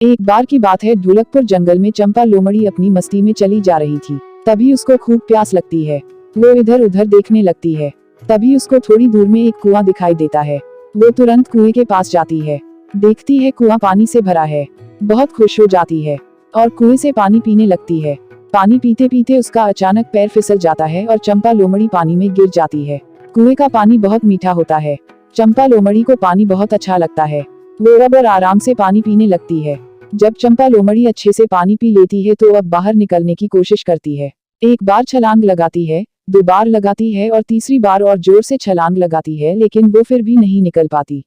एक बार की बात है, ढोलकपुर जंगल में चंपा लोमड़ी अपनी मस्ती में चली जा रही थी। तभी उसको खूब प्यास लगती है। वो इधर उधर देखने लगती है। तभी उसको थोड़ी दूर में एक कुआं दिखाई देता है। वो तुरंत कुएं के पास जाती है। देखती है कुआं पानी से भरा है। बहुत खुश हो जाती है और कुएं से पानी पीने लगती है। पानी पीते पीते उसका अचानक पैर फिसल जाता है और चंपा लोमड़ी पानी में गिर जाती है। कुएं का पानी बहुत मीठा होता है। चंपा लोमड़ी को पानी बहुत अच्छा लगता है। वो अब और आराम से पानी पीने लगती है। जब चंपा लोमड़ी अच्छे से पानी पी लेती है तो अब बाहर निकलने की कोशिश करती है। एक बार छलांग लगाती है, 2 बार लगाती है और तीसरी बार और जोर से छलांग लगाती है, लेकिन वो फिर भी नहीं निकल पाती।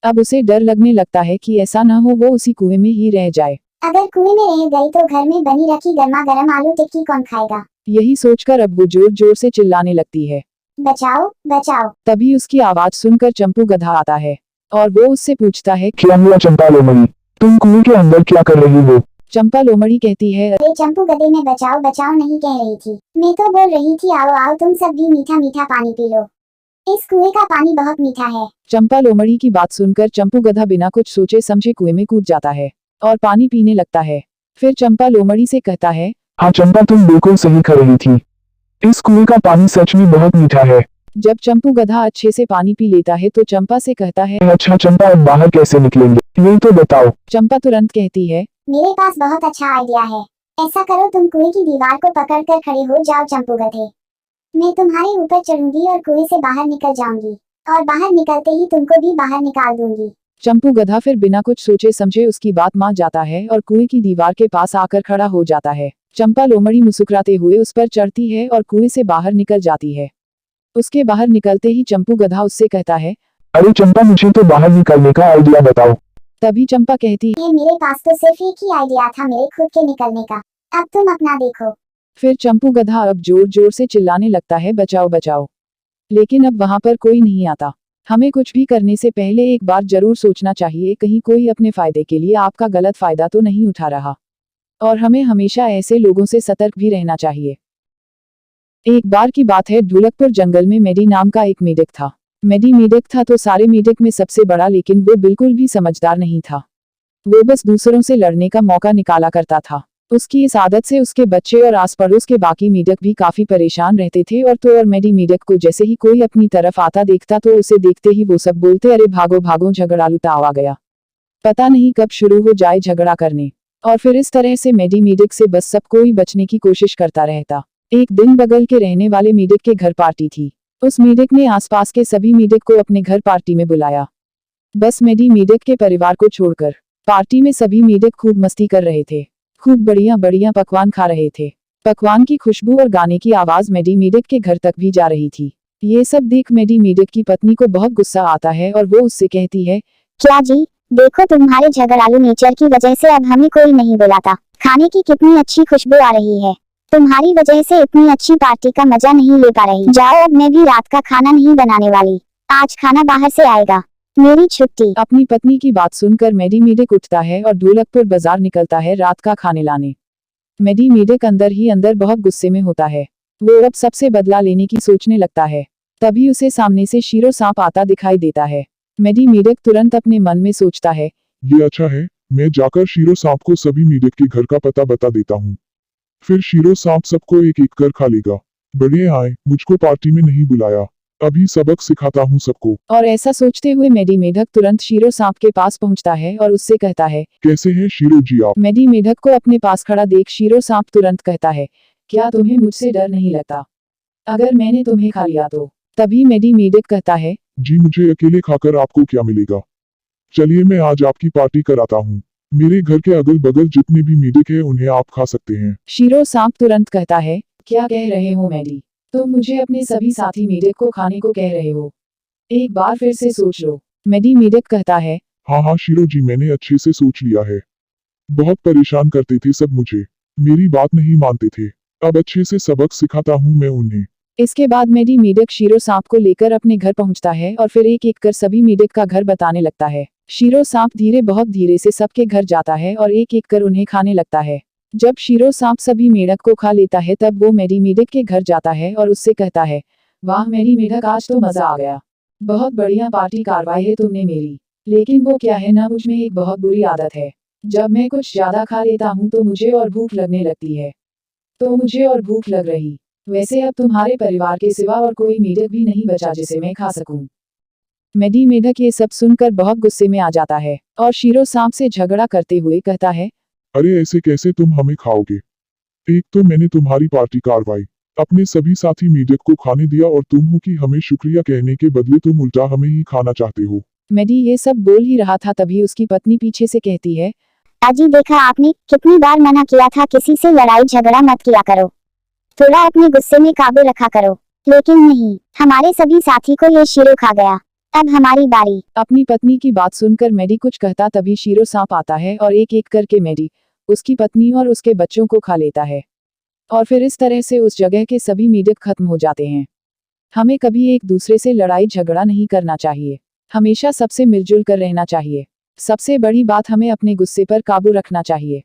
अब उसे डर लगने लगता है कि ऐसा न हो वो उसी कुएं में ही रह जाए। अगर कुएं में रह गई तो घर में बनी रखी गर्मा गर्म आलू टिक्की कौन खाएगा। यही सोचकर अब वो जोर जोर से चिल्लाने लगती है, बचाओ बचाओ। तभी उसकी आवाज सुनकर चंपू गधा आता है और वो उससे पूछता है, क्या हुआ चंपा लोमड़ी, तुम कुएं के अंदर क्या कर रही हो। चंपा लोमड़ी कहती है, अरे चंपू गधे, में बचाओ बचाओ नहीं कह रही थी, मैं तो बोल रही थी आओ आओ तुम सब भी मीठा मीठा पानी पी लो, इस कुएं का पानी बहुत मीठा है। चंपा लोमड़ी की बात सुनकर चंपू गधा बिना कुछ सोचे समझे कुएं में कूद जाता है और पानी पीने लगता है। फिर चंपा लोमड़ी से कहता है, हाँ चंपा, तुम बिल्कुल सही कर रही थी, इस कुएं का पानी सच में बहुत मीठा है। जब चंपू गधा अच्छे से पानी पी लेता है तो चंपा से कहता है, अच्छा चंपा, अब बाहर कैसे निकलेंगे, ये तो बताओ। चंपा तुरंत कहती है, मेरे पास बहुत अच्छा आइडिया है, ऐसा करो तुम कुएं की दीवार को पकड़कर खड़े हो जाओ चंपू गधे, मैं तुम्हारे ऊपर चढ़ूंगी और कुएं से बाहर निकल जाऊंगी और बाहर निकलते ही तुमको भी बाहर निकाल दूंगी। चंपू गधा फिर बिना कुछ सोचे समझे उसकी बात मान जाता है और कुएं की दीवार के पास आकर खड़ा हो जाता है। चंपा लोमड़ी मुस्कुराते हुए उस पर चढ़ती है और कुएं से बाहर निकल जाती है। उसके बाहर निकलते ही चंपू गधा उससे कहता है, अरे चंपा, मुझे तो बाहर निकलने का आइडिया बताओ। तभी चंपा कहती है, ये मेरे पास तो सिर्फ एक ही आइडिया था मेरे खुद के निकलने का, अब तुम अपना देखो। फिर चंपू गधा अब जोर जोर से चिल्लाने लगता है, बचाओ बचाओ। लेकिन अब वहां पर कोई नहीं आता। हमें कुछ भी करने से पहले एक बार जरूर सोचना चाहिए, कहीं कोई अपने फायदे के लिए आपका गलत फायदा तो नहीं उठा रहा। और हमें हमेशा ऐसे लोगों से सतर्क भी रहना चाहिए। एक बार की बात है, ढोलकपुर जंगल में मेडी नाम का एक मेढक था। मेडी मेढक था तो सारे मेढक में सबसे बड़ा, लेकिन वो बिल्कुल भी समझदार नहीं था। वो बस दूसरों से लड़ने का मौका निकाला करता था। उसकी इस आदत से उसके बच्चे और आस पड़ोस के बाकी मेढक भी काफी परेशान रहते थे। और मेडी मेढक को जैसे ही कोई अपनी तरफ आता देखता तो उसे देखते ही वो सब बोलते, अरे भागो भागो, झगड़ालू ताव आ गया, पता नहीं कब शुरू हो जाए झगड़ा करने। और फिर इस तरह से मेडी मेढक से बस सब कोई बचने की कोशिश करता रहता। एक दिन बगल के रहने वाले मेढक के घर पार्टी थी। उस मेढक ने आसपास के सभी मेढक को अपने घर पार्टी में बुलाया, बस मेडी मेढक के परिवार को छोड़कर। पार्टी में सभी मेढक खूब मस्ती कर रहे थे, खूब बढ़िया बढ़िया पकवान खा रहे थे। पकवान की खुशबू और गाने की आवाज मेडी मेढक के घर तक भी जा रही थी। ये सब देख मेडी मेढक की पत्नी को बहुत गुस्सा आता है और वो उससे कहती है, क्या जी, देखो तुम्हारे झगड़ालू नेचर की वजह से अब हमें कोई नहीं बुलाता, खाने की कितनी अच्छी खुशबू आ रही है, तुम्हारी वजह से इतनी अच्छी पार्टी का मजा नहीं ले पा रही, जाओ अब मैं भी रात का खाना नहीं बनाने वाली, आज खाना बाहर से आएगा, मेरी छुट्टी। अपनी पत्नी की बात सुनकर मेडी मेढक उठता है और ढोलकपुर बाजार निकलता है रात का खाने लाने। मेडी मेढक अंदर ही अंदर बहुत गुस्से में होता है। वो अब सबसे बदला लेने की सोचने लगता है। तभी उसे सामने से शीरो सांप आता दिखाई देता है। मेडी मेढक तुरंत अपने मन में सोचता है, ये अच्छा है, मैं जाकर शीरो सांप को सभी मेढक के घर का पता बता देता हूँ, फिर शीरो सांप सबको एक एक कर खा लेगा। बढ़िया आए, मुझको पार्टी में नहीं बुलाया, अभी सबक सिखाता हूँ सबको। और ऐसा सोचते हुए मेडी मेढक तुरंत शीरो सांप के पास पहुंचता है और उससे कहता है, कैसे हैं शीरो जी आप। मेडी मेढक को अपने पास खड़ा देख शीरो सांप तुरंत कहता है, क्या तुम्हें मुझसे डर नहीं लगता, अगर मैंने तुम्हें खा लिया तो। तभी मेडी मेढक कहता है, जी मुझे अकेले खाकर आपको क्या मिलेगा, चलिए मैं आज आपकी पार्टी कराता हूँ, मेरे घर के अगल बगल जितने भी मेढक है उन्हें आप खा सकते हैं। शीरो सांप तुरंत कहता है, क्या कह रहे हो मेडी, तुम मुझे अपने सभी साथी मेढक को खाने को कह रहे हो, एक बार फिर से सोच लो। मेडी मेढक कहता है, हाँ हाँ शीरो जी, मैंने अच्छे से सोच लिया है, बहुत परेशान करते थे सब मुझे, मेरी बात नहीं मानते थे, अब अच्छे से सबक सिखाता हूँ मैं उन्हें। इसके बाद मेडी मेढक शीरो सांप को लेकर अपने घर पहुंचता है और फिर एक एक कर सभी मेढक का घर बताने लगता है। शीरो सांप बहुत धीरे से सबके घर जाता है और एक एक कर उन्हें खाने लगता है। जब शीरो सांप सभी मेढक को खा लेता है तब वो मेडी मेढक के घर जाता है और उससे कहता है, वाह मेडी मेढक, आज तो मजा आ गया, बहुत बढ़िया पार्टी करवाई है तुमने मेरी, लेकिन वो क्या है ना, मुझ में एक बहुत बुरी आदत है, जब मैं कुछ ज्यादा खा लेता हूँ तो मुझे और भूख लगने लगती है। तो मुझे और भूख लग रही। वैसे अब तुम्हारे परिवार के सिवा और कोई मेढक भी नहीं बचा जिसे मैं खा सकूं। मेडी मेढक ये सब सुनकर बहुत गुस्से में आ जाता है और शीरो सांप से झगड़ा करते हुए कहता है, अरे ऐसे कैसे तुम हमें खाओगे? एक तो मैंने तुम्हारी पार्टी कार्रवाई अपने सभी साथी मेढक को खाने दिया और तुम हो कि हमें शुक्रिया कहने के बदले तुम उल्टा हमें ही खाना चाहते हो। मेडी ये सब बोल ही रहा था तभी उसकी पत्नी पीछे से कहती है, अजी देखा आपने कितनी बार मना किया था किसी से लड़ाई झगड़ा मत किया करो, थोड़ा अपने गुस्से में काबू रखा करो। लेकिन नहीं, हमारे सभी साथी को ये शीरो खा गया। अब हमारी बारी। अपनी पत्नी की बात सुनकर मेडी कुछ कहता तभी शीरो सांप आता है और एक एक करके मेडी, उसकी पत्नी और उसके बच्चों को खा लेता है। और फिर इस तरह से उस जगह के सभी मेढक खत्म हो जाते हैं। हमें कभी एक दूसरे से लड़ाई झगड़ा नहीं करना चाहिए, हमेशा सबसे मिलजुल कर रहना चाहिए। सबसे बड़ी बात हमें अपने गुस्से पर काबू रखना चाहिए।